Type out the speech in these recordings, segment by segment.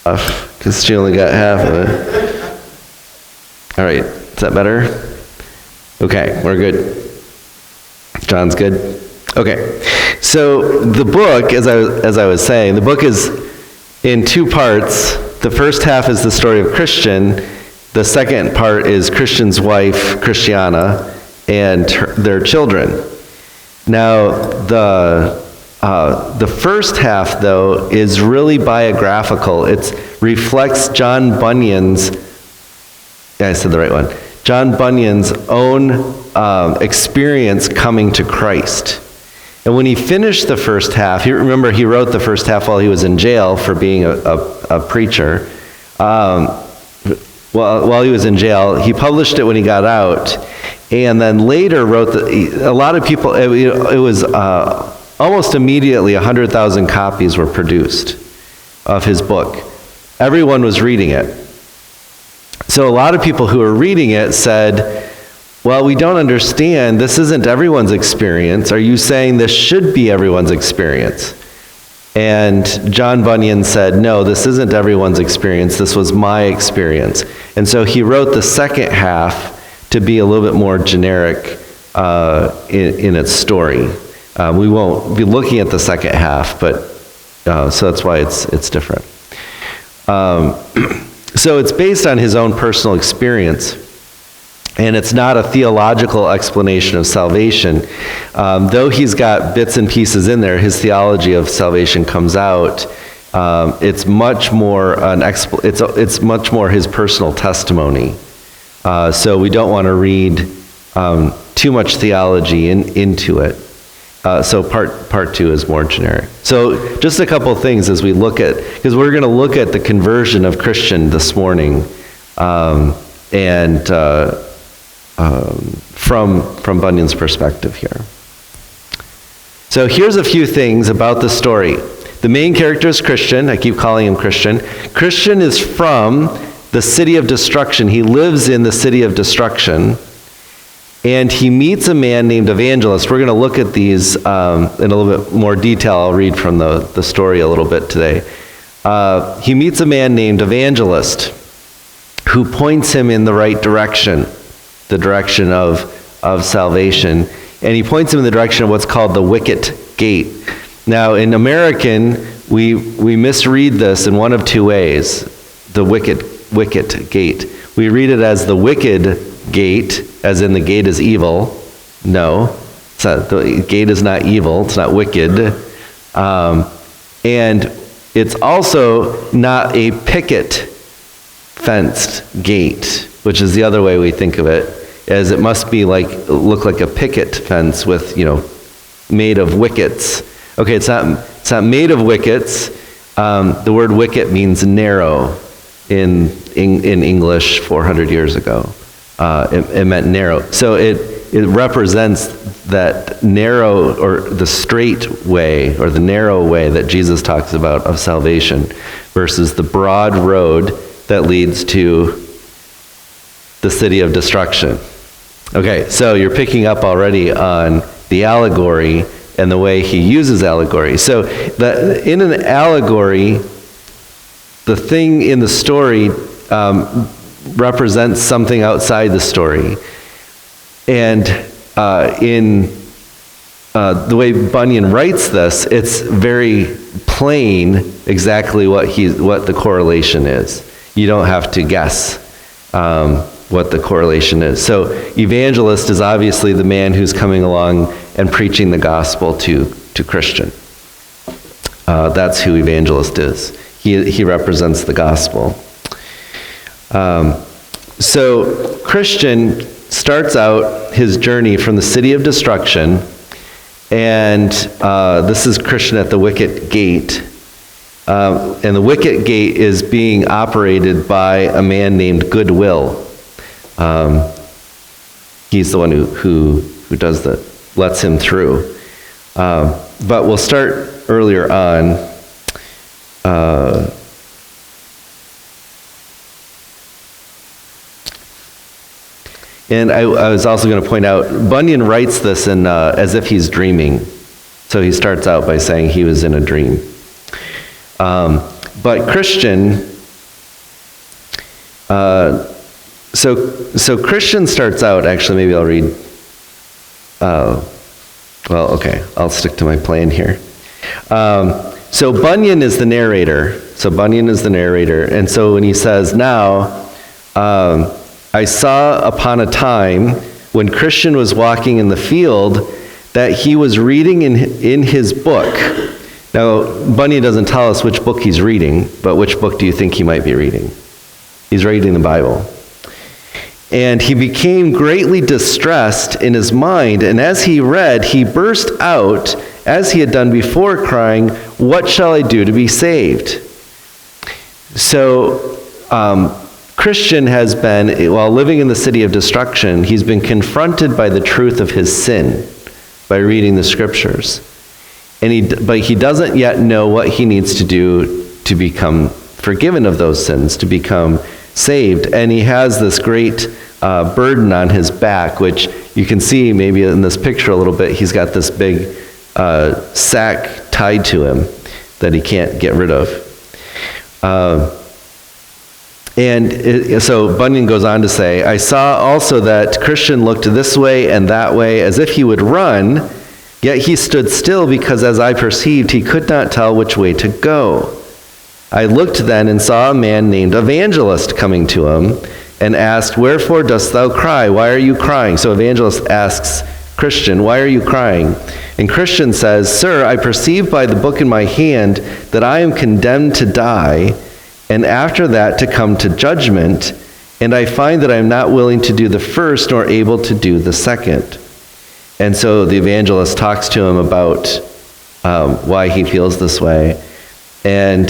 because she only got half of it. All right, is that better? Okay, we're good. John's good? Okay, so the book, as I was saying, the book is in two parts. The first half is the story of Christian. The second part is Christian's wife, Christiana, and their children. Now, the first half, though, is really biographical. It reflects John Bunyan's, yeah, I said the right one, John Bunyan's own experience coming to Christ. And when he finished the first half, remember he wrote the first half while he was in jail for being a preacher. While he was in jail, he published it when he got out, and then later wrote a lot of people, it was almost immediately 100,000 copies were produced of his book. Everyone was reading it. So a lot of people who were reading it said, well, we don't understand. This isn't everyone's experience. Are you saying this should be everyone's experience? And John Bunyan said, no, this isn't everyone's experience. This was my experience. And so he wrote the second half to be a little bit more generic in its story. We won't be looking at the second half, but so that's why it's different. So it's based on his own personal experience. And it's not a theological explanation of salvation. Though he's got bits and pieces in there, his theology of salvation comes out. It's much more it's much more his personal testimony. So we don't want to read too much theology into it. So part two is more generic. So just a couple things as we look at, because we're going to look at the conversion of Christian this morning, from Bunyan's perspective here. So here's a few things about the story. The main character is Christian. I keep calling him Christian. Christian is from the city of destruction. He lives in the city of destruction. And he meets a man named Evangelist. We're going to look at these in a little bit more detail. I'll read from the story a little bit today. He meets a man named Evangelist who points him in the right direction, the direction of salvation. And he points him in the direction of what's called the wicket gate. Now, in American, we misread this in one of two ways, the wicket gate. We read it as the wicked gate, as in the gate is evil. No, it's not, the gate is not evil, it's not wicked. And it's also not a picket fenced gate, which is the other way we think of it, as it must be look like a picket fence with, made of wickets. Okay, it's not made of wickets. The word wicket means narrow in English 400 years ago. It meant narrow. So it represents that narrow, or the straight way, or the narrow way that Jesus talks about of salvation, versus the broad road that leads to the city of destruction. Okay, so you're picking up already on the allegory and the way he uses allegory. So in an allegory, the thing in the story represents something outside the story. And in the way Bunyan writes this, it's very plain exactly what the correlation is. You don't have to guess what the correlation is. So evangelist is obviously the man who's coming along and preaching the gospel to Christian. That's who evangelist is. He represents the gospel. So Christian starts out his journey from the city of destruction, and this is Christian at the wicket gate. And the wicket gate is being operated by a man named Goodwill. He's the one who does that, lets him through. But we'll start earlier on. And I was also going to point out, Bunyan writes this as if he's dreaming. So he starts out by saying he was in a dream. But Christian So Christian starts out, actually, maybe I'll read, okay, I'll stick to my plan here. So Bunyan is the narrator. And so when he says, now, I saw upon a time when Christian was walking in the field that he was reading in his book. Now, Bunyan doesn't tell us which book he's reading, but which book do you think he might be reading? He's reading the Bible. And he became greatly distressed in his mind, and as he read, he burst out, as he had done before, crying, "What shall I do to be saved?" So, Christian has been, while living in the city of destruction, he's been confronted by the truth of his sin by reading the scriptures. But he doesn't yet know what he needs to do to become forgiven of those sins, to become saved. And he has this great burden on his back, which you can see maybe in this picture a little bit. He's got this big sack tied to him that he can't get rid of. So Bunyan goes on to say, I saw also that Christian looked this way and that way as if he would run, yet he stood still because as I perceived he could not tell which way to go. I looked then and saw a man named Evangelist coming to him and asked, "Wherefore dost thou cry? Why are you crying?" So Evangelist asks Christian, "Why are you crying?" And Christian says, "Sir, I perceive by the book in my hand that I am condemned to die, and after that to come to judgment, and I find that I am not willing to do the first nor able to do the second." And so the evangelist talks to him about why he feels this way. And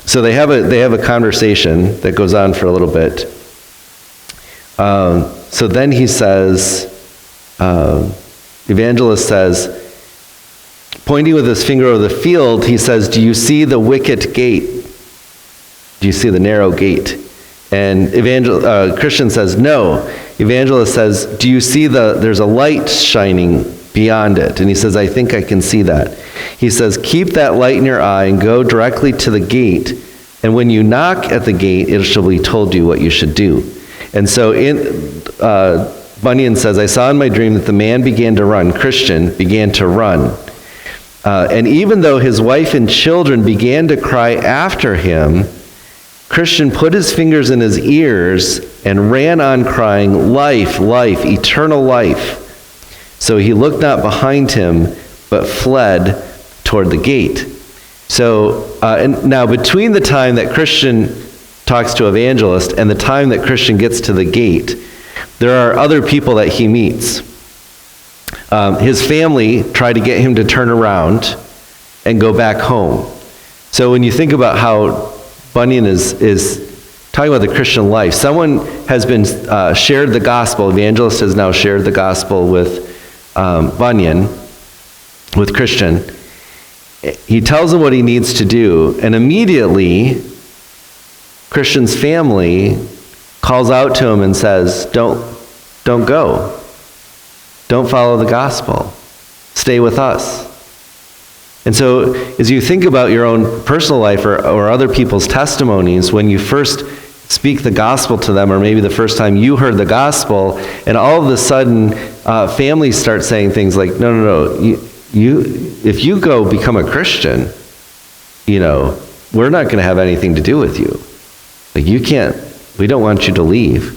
so they have a conversation that goes on for a little bit. So then he says, evangelist says, pointing with his finger over the field, he says, "Do you see the wicket gate? Do you see the narrow gate?" And Christian says, "No." Evangelist says, "Do you see there's a light shining beyond it?" And he says, "I think I can see that." He says, "Keep that light in your eye and go directly to the gate. And when you knock at the gate, it shall be told you what you should do." And so Bunyan says, "I saw in my dream that the man began to run." Christian began to run. And even though his wife and children began to cry after him, Christian put his fingers in his ears and ran on crying, "Life, life, eternal life." So he looked not behind him, but fled toward the gate. So and now between the time that Christian talks to evangelist and the time that Christian gets to the gate, there are other people that he meets. His family tried to get him to turn around and go back home. So when you think about how Bunyan is talking about the Christian life, someone has been shared the gospel. Evangelist has now shared the gospel with Bunyan, with Christian. He tells him what he needs to do, and immediately Christian's family calls out to him and says, don't go. Don't follow the gospel. Stay with us. And so as you think about your own personal life or other people's testimonies, when you first speak the gospel to them, or maybe the first time you heard the gospel, and all of a sudden families start saying things like, no, if you go become a Christian, we're not going to have anything to do with you. Like, you can't, we don't want you to leave.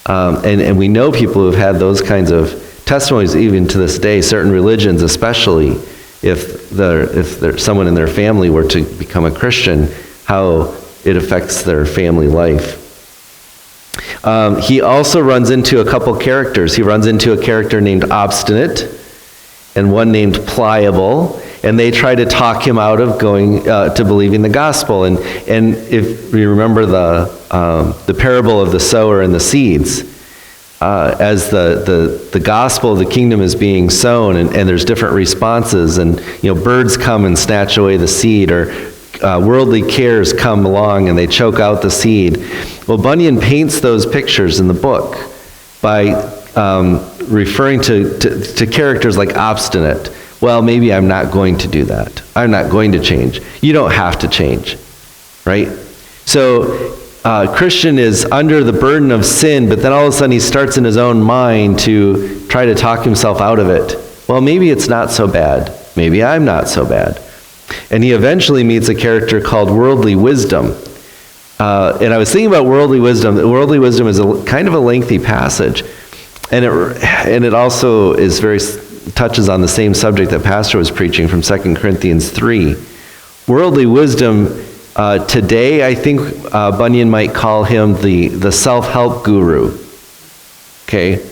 And we know people who have had those kinds of testimonies even to this day, certain religions especially, if someone in their family were to become a Christian, how it affects their family life. He also runs into a couple characters. He runs into a character named Obstinate and one named Pliable, and they try to talk him out of going to believing the gospel. And if you remember the parable of the sower and the seeds, as the gospel of the kingdom is being sown, and there's different responses, and birds come and snatch away the seed, or worldly cares come along and they choke out the seed. Well, Bunyan paints those pictures in the book by referring to characters like Obstinate. Well, maybe I'm not going to do that. I'm not going to change. You don't have to change, right? So Christian is under the burden of sin, but then all of a sudden he starts in his own mind to try to talk himself out of it. Well, maybe it's not so bad. Maybe I'm not so bad. And he eventually meets a character called Worldly Wisdom. And I was thinking about Worldly Wisdom. Worldly Wisdom is kind of a lengthy passage. And it also is touches on the same subject that Pastor was preaching from 2 Corinthians 3. Worldly Wisdom, today I think Bunyan might call him the self-help guru. Okay?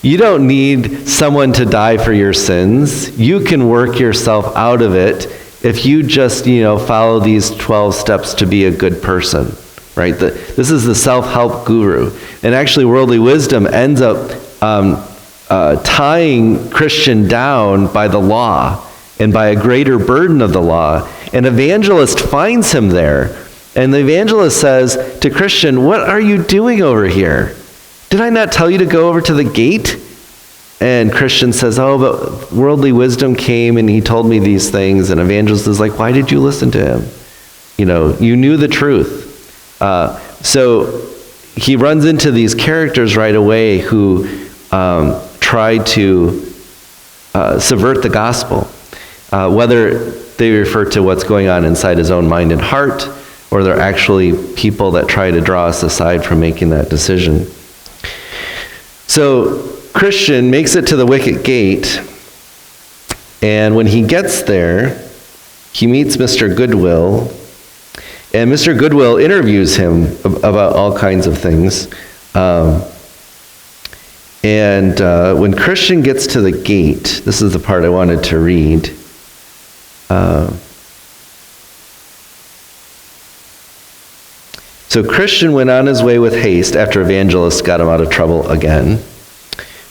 You don't need someone to die for your sins. You can work yourself out of it if you just, follow these 12 steps to be a good person, right? This is the self-help guru. And actually, Worldly Wisdom ends up tying Christian down by the law and by a greater burden of the law. An evangelist finds him there, and the evangelist says to Christian, "What are you doing over here? Did I not tell you to go over to the gate?" And Christian says, "Oh, but Worldly Wisdom came and he told me these things." And evangelist is like, "Why did you listen to him? You knew the truth." So he runs into these characters right away who try to subvert the gospel, whether they refer to what's going on inside his own mind and heart, or they're actually people that try to draw us aside from making that decision. So Christian makes it to the wicket gate, and when he gets there, he meets Mr. Goodwill, and Mr. Goodwill interviews him about all kinds of things. When Christian gets to the gate, this is the part I wanted to read. So Christian went on his way with haste after evangelist got him out of trouble again.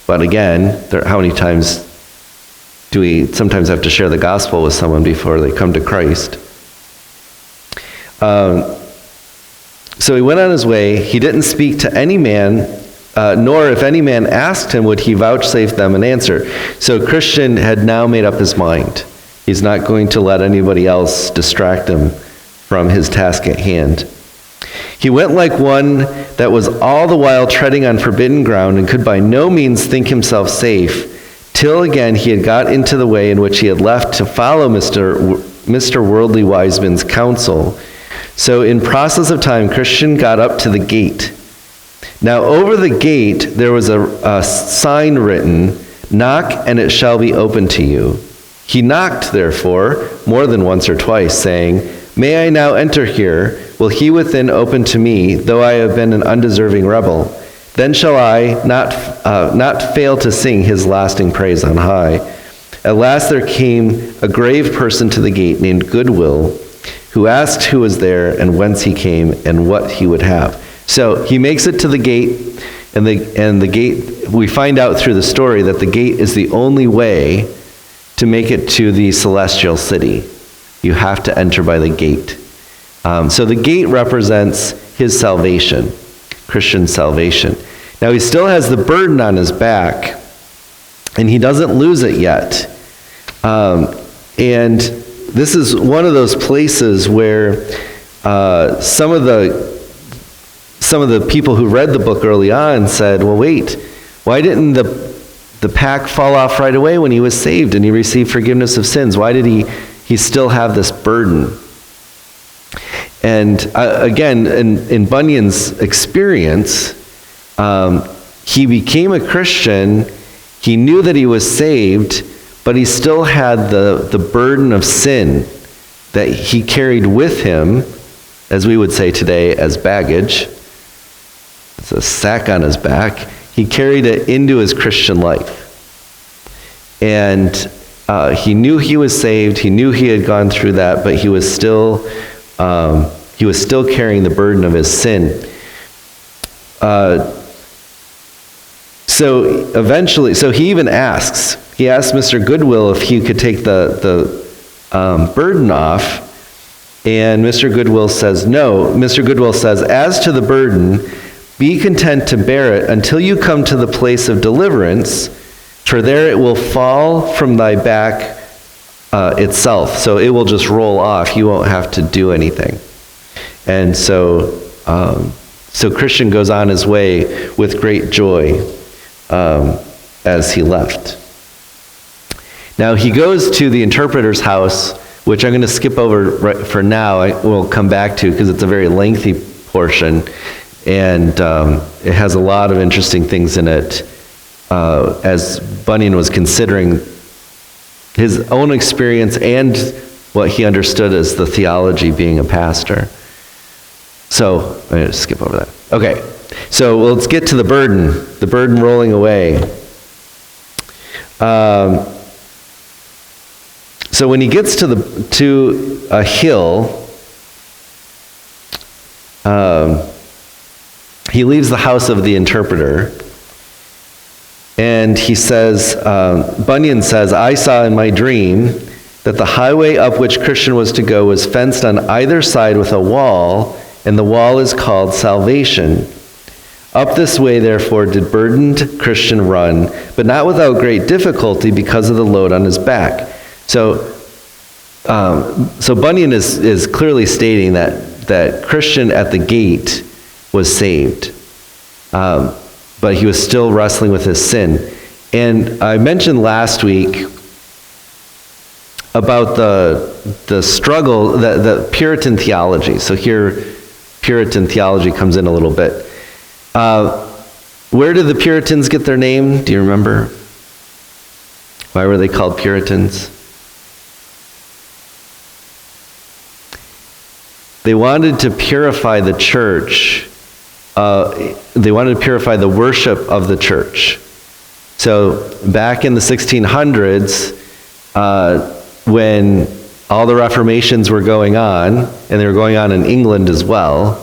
But again, how many times do we sometimes have to share the gospel with someone before they come to Christ? So he went on his way. He didn't speak to any man, nor if any man asked him, would he vouchsafe them an answer. So Christian had now made up his mind. He's not going to let anybody else distract him from his task at hand. He went like one that was all the while treading on forbidden ground and could by no means think himself safe, till again he had got into the way in which he had left to follow Mr. Worldly Wiseman's counsel. So in process of time, Christian got up to the gate. Now over the gate there was a sign written, "Knock and it shall be opened to you." He knocked, therefore, more than once or twice, saying, "May I now enter here? Will he within open to me, though I have been an undeserving rebel? Then shall I not fail to sing his lasting praise on high." At last there came a grave person to the gate named Goodwill, who asked who was there and whence he came and what he would have. So he makes it to the gate, and the gate, we find out through the story that the gate is the only way to make it to the celestial city. You have to enter by the gate. So the gate represents his salvation, Christian salvation. Now he still has the burden on his back, and he doesn't lose it yet. And this is one of those places where some of the people who read the book early on said, "Well, wait, why didn't the pack fall off right away when he was saved and he received forgiveness of sins? Why did he still have this burden?" And again, in Bunyan's experience, he became a Christian. He knew that he was saved, but he still had the burden of sin that he carried with him, as we would say today, as baggage. It's a sack on his back. He carried it into his Christian life. And he knew he was saved. He knew he had gone through that, but he was still carrying the burden of his sin. So eventually, he even asks. He asked Mr. Goodwill if he could take the burden off, and Mr. Goodwill says no. Mr. Goodwill says, "As to the burden, be content to bear it until you come to the place of deliverance, for there it will fall from thy back itself." So it will just roll off. You won't have to do anything. And so So Christian goes on his way with great joy as he left. Now he goes to the interpreter's house, which I'm going to skip over for now. I will come back to because it's a very lengthy portion, and it has a lot of interesting things in it as Bunyan was considering his own experience and what he understood as the theology being a pastor. So I'm going to skip over that. Okay, so let's get to the burden rolling away. So when he gets to a hill, he leaves the house of the interpreter, and he says, Bunyan says, I saw in my dream that the highway up which Christian was to go was fenced on either side with a wall, and the wall is called salvation. Up this way, therefore, did burdened Christian run, but not without great difficulty because of the load on his back. So Bunyan is clearly stating that Christian at the gate was saved, but he was still wrestling with his sin. And I mentioned last week about the struggle, the Puritan theology. So here, Puritan theology comes in a little bit. Where did the Puritans get their name? Do you remember? Why were they called Puritans? They wanted to purify the church. They wanted to purify the worship of the church. So back in the 1600s, when all the Reformations were going on, and they were going on in England as well,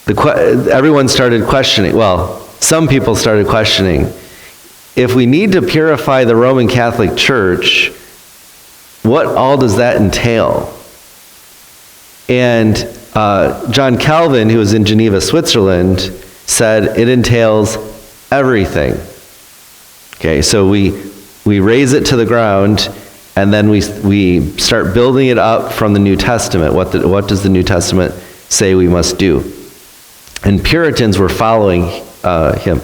everyone started questioning, well, some people started questioning, if we need to purify the Roman Catholic Church, what all does that entail? And John Calvin, who was in Geneva, Switzerland, said it entails everything. Okay, so we raise it to the ground, and then we start building it up from the New Testament. What does the New Testament say we must do? And Puritans were following him.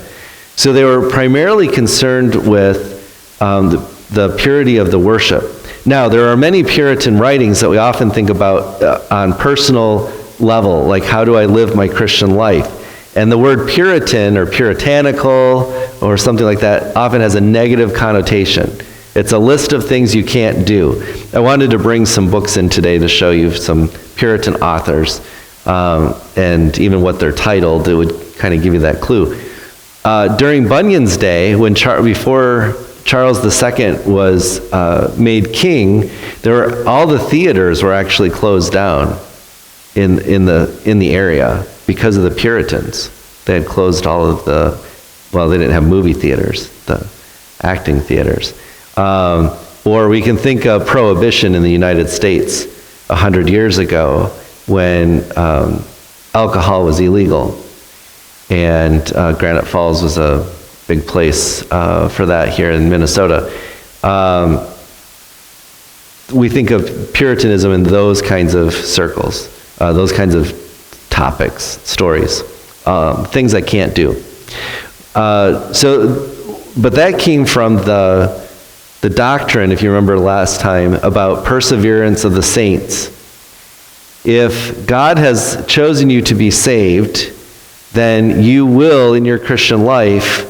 So they were primarily concerned with the purity of the worship. Now, there are many Puritan writings that we often think about on personal level, like how do I live my Christian life? And the word Puritan or puritanical or something like that often has a negative connotation. It's a list of things you can't do. I wanted to bring some books in today to show you some Puritan authors, and even what they're titled. It would kind of give you that clue. During Bunyan's day, before Charles II was made king, all the theaters were actually closed down in the area because of the Puritans. They had closed all of they didn't have movie theaters, the acting theaters. Or we can think of Prohibition in the United States 100 years ago when alcohol was illegal. And Granite Falls was a big place for that here in Minnesota. We think of Puritanism in those kinds of circles, those kinds of topics, stories, things I can't do. But that came from the doctrine, if you remember last time, about perseverance of the saints. If God has chosen you to be saved, then you will, in your Christian life,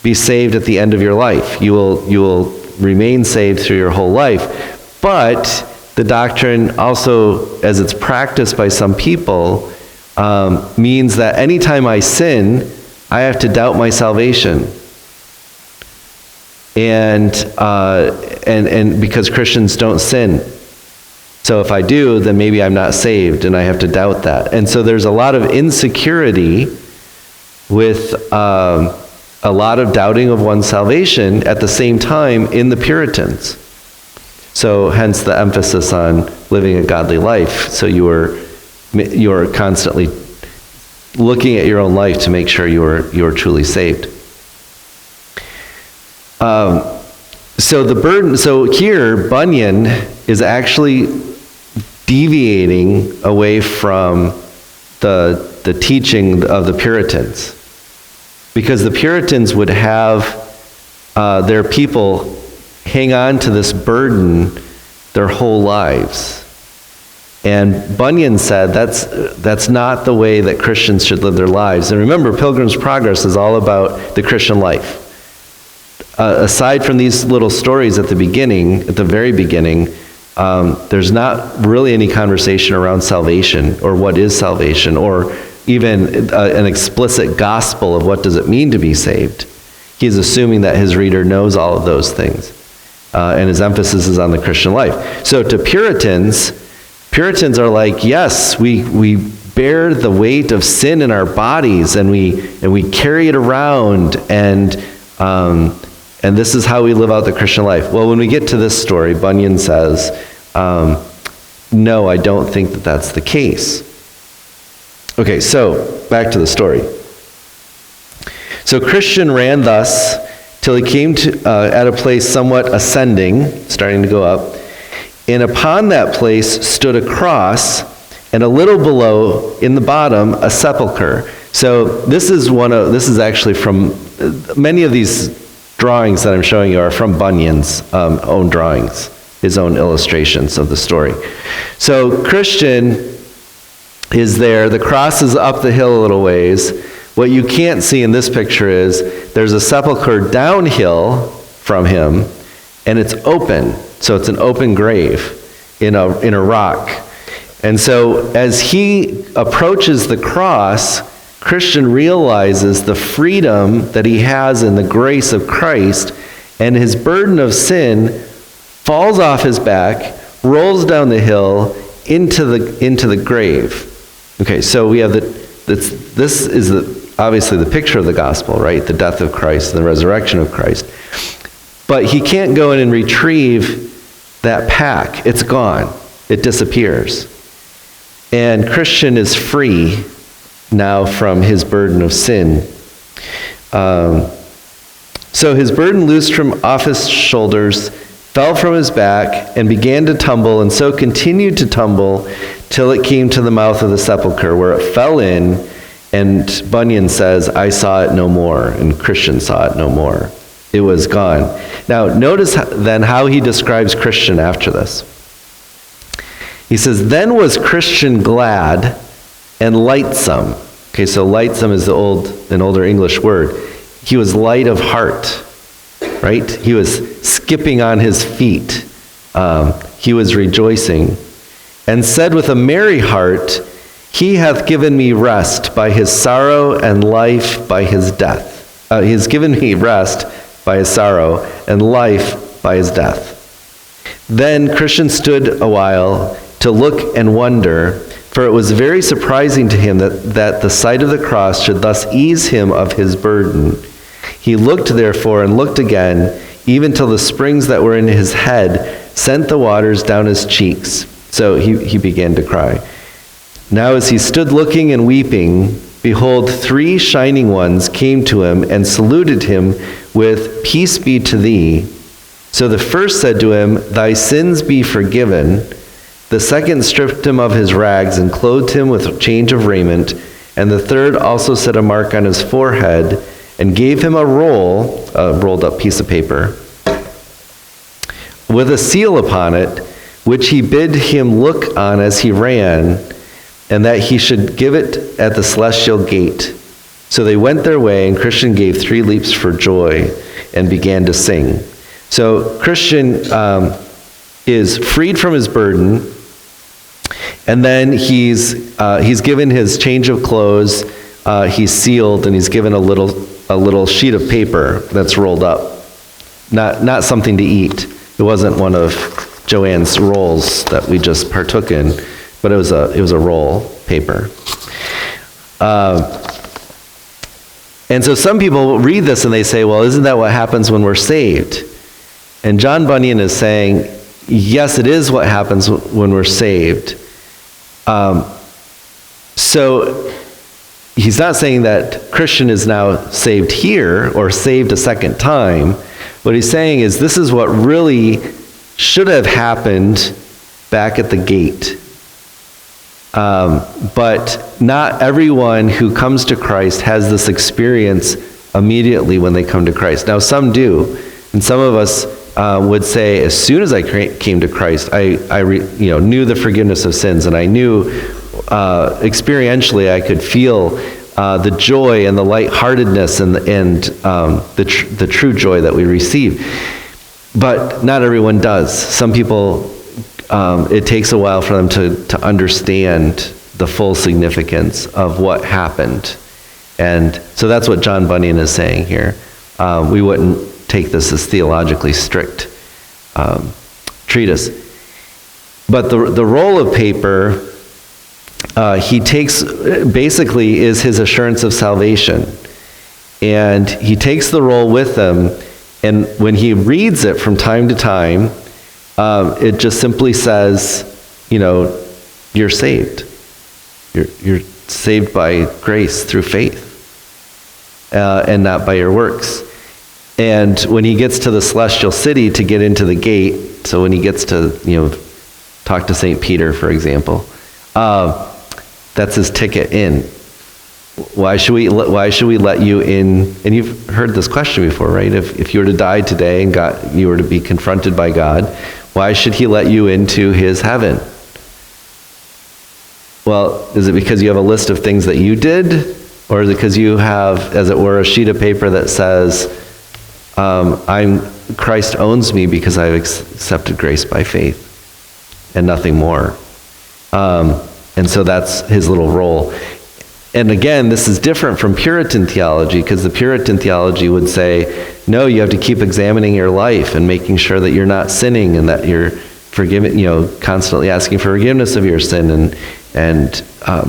be saved at the end of your life. You will remain saved through your whole life. But the doctrine also, as it's practiced by some people, means that anytime I sin, I have to doubt my salvation. And because Christians don't sin. So if I do, then maybe I'm not saved, and I have to doubt that. And so there's a lot of insecurity with a lot of doubting of one's salvation at the same time in the Puritans. So hence the emphasis on living a godly life. So you are constantly looking at your own life to make sure you are truly saved. So here, Bunyan is actually deviating away from the teaching of the Puritans. Because the Puritans would have their people hang on to this burden their whole lives. And Bunyan said that's not the way that Christians should live their lives. And remember, Pilgrim's Progress is all about the Christian life. Aside from these little stories at the very beginning, there's not really any conversation around salvation or what is salvation, or even an explicit gospel of what does it mean to be saved. He's assuming that his reader knows all of those things. And his emphasis is on the Christian life. So to Puritans are like, yes, we bear the weight of sin in our bodies, and we carry it around, and this is how we live out the Christian life. Well, when we get to this story, Bunyan says, no, I don't think that that's the case. Okay, so back to the story. So Christian ran thus till he came to at a place somewhat ascending, starting to go up, and upon that place stood a cross, and a little below, in the bottom, a sepulcher. So this is actually from many of these drawings that I'm showing you are from Bunyan's own drawings, his own illustrations of the story. So Christian is there. The cross is up the hill a little ways. What you can't see in this picture is there's a sepulcher downhill from him, and it's open. So it's an open grave in a rock. And so as he approaches the cross, Christian realizes the freedom that he has in the grace of Christ, and his burden of sin falls off his back, rolls down the hill into the grave. Okay, so we have this is obviously the picture of the gospel, right? The death of Christ and the resurrection of Christ. But he can't go in and retrieve that pack. It's gone. It disappears. And Christian is free now from his burden of sin. So his burden loosed from off his shoulders, fell from his back, and began to tumble, and so continued to tumble till it came to the mouth of the sepulchre, where it fell in, and Bunyan says, I saw it no more, and Christian saw it no more. It was gone. Now, notice then how he describes Christian after this. He says, then was Christian glad and lightsome. Okay, so lightsome is an older English word. He was light of heart, right? He was skipping on his feet. He was rejoicing, and said with a merry heart, he hath given me rest by his sorrow, and life by his death. He has given me rest by his sorrow, and life by his death. Then Christian stood a while to look and wonder, for it was very surprising to him that the sight of the cross should thus ease him of his burden. He looked therefore and looked again, even till the springs that were in his head sent the waters down his cheeks. So he began to cry. Now as he stood looking and weeping, behold, 3 shining ones came to him and saluted him with, Peace be to thee. So the first said to him, Thy sins be forgiven. The second stripped him of his rags and clothed him with a change of raiment. And the third also set a mark on his forehead and gave him a rolled up piece of paper, with a seal upon it, which he bid him look on as he ran, and that he should give it at the celestial gate. So they went their way, and Christian gave 3 leaps for joy and began to sing. So Christian is freed from his burden, and then he's given his change of clothes, he's sealed, and he's given a little sheet of paper that's rolled up. Not something to eat. It wasn't one of Joanne's rolls that we just partook in, but it was a roll paper. And so some people read this and they say, well, isn't that what happens when we're saved? And John Bunyan is saying, yes, it is what happens when we're saved. So he's not saying that Christian is now saved here or saved a second time. What he's saying is this is what really should have happened back at the gate. But not everyone who comes to Christ has this experience immediately when they come to Christ. Now, some do, and some of us would say, as soon as I came to Christ, I knew the forgiveness of sins, and I knew experientially I could feel the joy and the lightheartedness and the true joy that we receive. But not everyone does. Some people, it takes a while for them to understand the full significance of what happened. And so that's what John Bunyan is saying here. We wouldn't take this as theologically strict treatise. But the roll of paper, he takes, basically is his assurance of salvation. And he takes the roll with him, and when he reads it from time to time, it just simply says, you're saved. You're saved by grace through faith, and not by your works. And when he gets to the celestial city to get into the gate, so when he gets to, talk to St. Peter, for example, that's his ticket in. Why should we let you in? And you've heard this question before, right? If you were to die today and you were to be confronted by God, why should he let you into his heaven? Well, is it because you have a list of things that you did? Or is it because you have, as it were, a sheet of paper that says, Christ owns me because I've accepted grace by faith and nothing more. And so that's his little role. And again, this is different from Puritan theology, because the Puritan theology would say, no, you have to keep examining your life and making sure that you're not sinning and that you're forgiven, constantly asking for forgiveness of your sin. And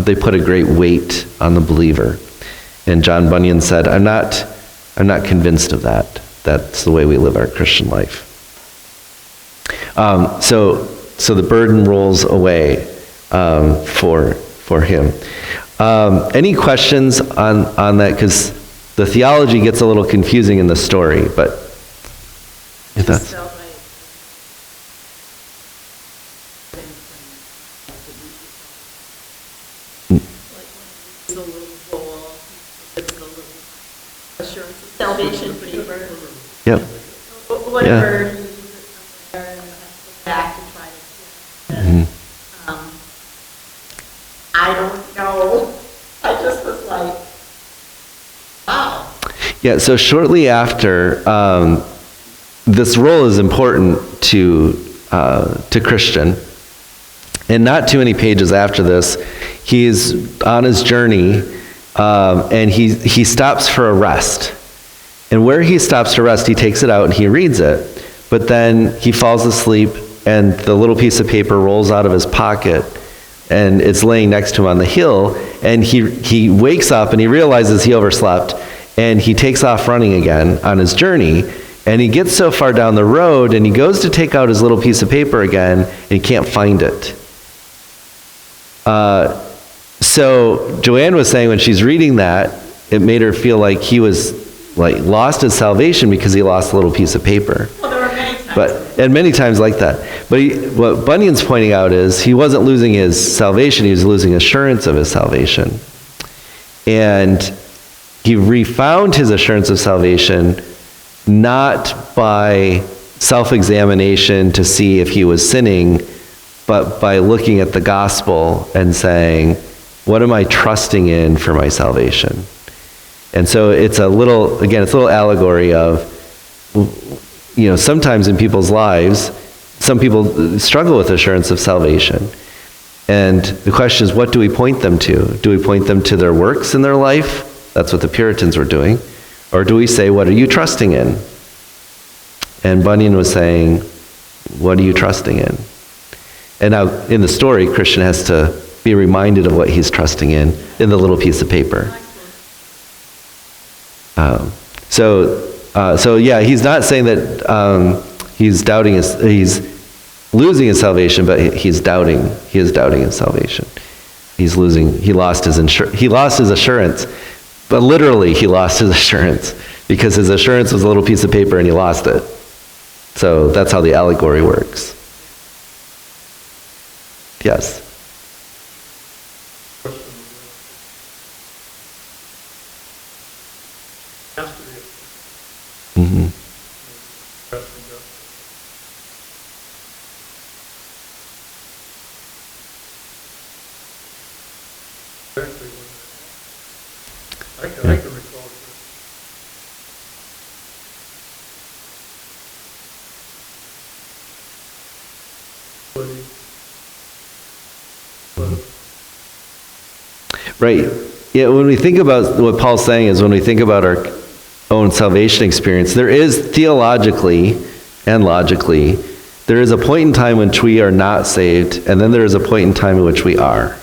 they put a great weight on the believer. And John Bunyan said, I'm not convinced of that. That's the way we live our Christian life. So the burden rolls away for him. Any questions on that? Because the theology gets a little confusing in the story, but if that's... Salvation paper. Yep. Whatever he uses somewhere and back to try to I don't know. I just was like, wow. Yeah, so shortly after, this role is important to Christian. And not too many pages after this, he's on his journey, and he stops for a rest. And where he stops to rest, he takes it out and he reads it. But then he falls asleep, and the little piece of paper rolls out of his pocket, and it's laying next to him on the hill. And he wakes up and he realizes he overslept, and he takes off running again on his journey. And he gets so far down the road, and he goes to take out his little piece of paper again, and he can't find it. So Joanne was saying when she's reading that, it made her feel like he was lost his salvation because he lost a little piece of paper. Well, there were many times. And many times like that. But what Bunyan's pointing out is he wasn't losing his salvation, he was losing assurance of his salvation. And he refound his assurance of salvation not by self-examination to see if he was sinning, but by looking at the gospel and saying, what am I trusting in for my salvation? And so it's a little allegory of, sometimes in people's lives, some people struggle with assurance of salvation. And the question is, what do we point them to? Do we point them to their works in their life? That's what the Puritans were doing. Or do we say, what are you trusting in? And Bunyan was saying, what are you trusting in? And now, in the story, Christian has to be reminded of what he's trusting in the little piece of paper. So he's not saying that he's losing his salvation, but he is doubting his salvation. He lost his assurance, but literally he lost his assurance because his assurance was a little piece of paper and he lost it. So that's how the allegory works. Yes. I can recall. Right. Yeah, when we think about what Paul's saying is when we think about our own salvation experience, there is theologically and logically, there is a point in time in which we are not saved, and then there is a point in time in which we are.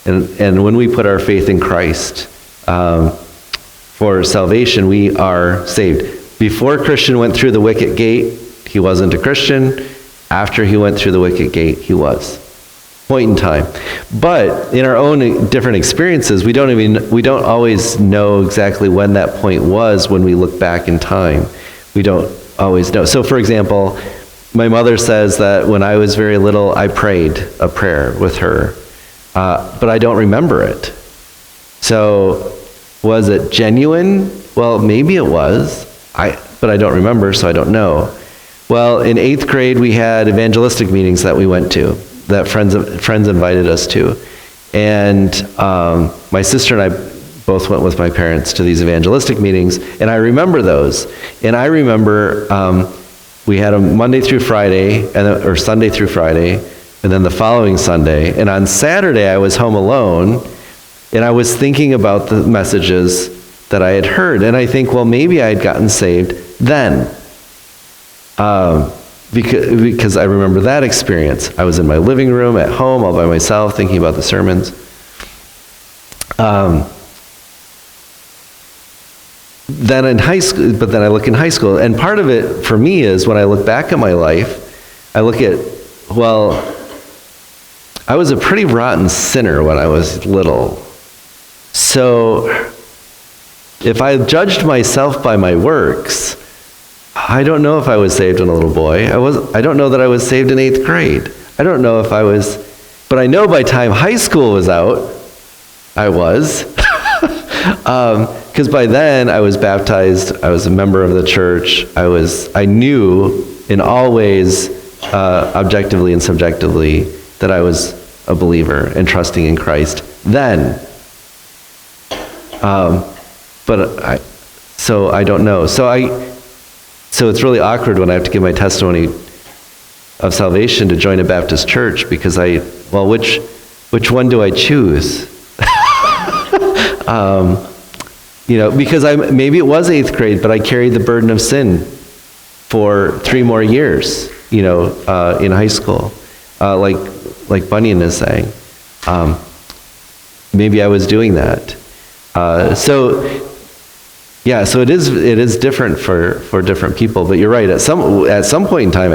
And when we put our faith in Christ for salvation, we are saved. Before Christian went through the wicket gate, he wasn't a Christian. After he went through the wicket gate, he was. Point in time. But in our own different experiences, we don't always know exactly when that point was when we look back in time. We don't always know. So for example, my mother says that when I was very little, I prayed a prayer with her, but I don't remember it. So was it genuine? Well, maybe it was, but I don't remember, so I don't know. Well, in 8th grade, we had evangelistic meetings that we went to, that friends invited us to. And my sister and I both went with my parents to these evangelistic meetings, and I remember those. And I remember we had a Monday through Friday, or Sunday through Friday, and then the following Sunday. And on Saturday, I was home alone, and I was thinking about the messages that I had heard. And I think, well, maybe I had gotten saved then. Because I remember that experience. I was in my living room at home all by myself thinking about the sermons. Then in high school, but then I look in high school, and part of it for me is when I look back at my life, I look at, well, I was a pretty rotten sinner when I was little. So if I judged myself by my works, I don't know if I was saved when a little boy. I don't know that I was saved in 8th grade. I don't know if I was, but I know by time high school was out, I was. Because by then I was baptized, I was a member of the church, I knew in all ways, objectively and subjectively, that I was a believer and trusting in Christ then. So I don't know. So it's really awkward when I have to give my testimony of salvation to join a Baptist church because which one do I choose? Because maybe it was 8th grade, but I carried the burden of sin for 3 more years, in high school, like Bunyan is saying. Maybe I was doing that. So it is different for different people, but you're right. At some point in time,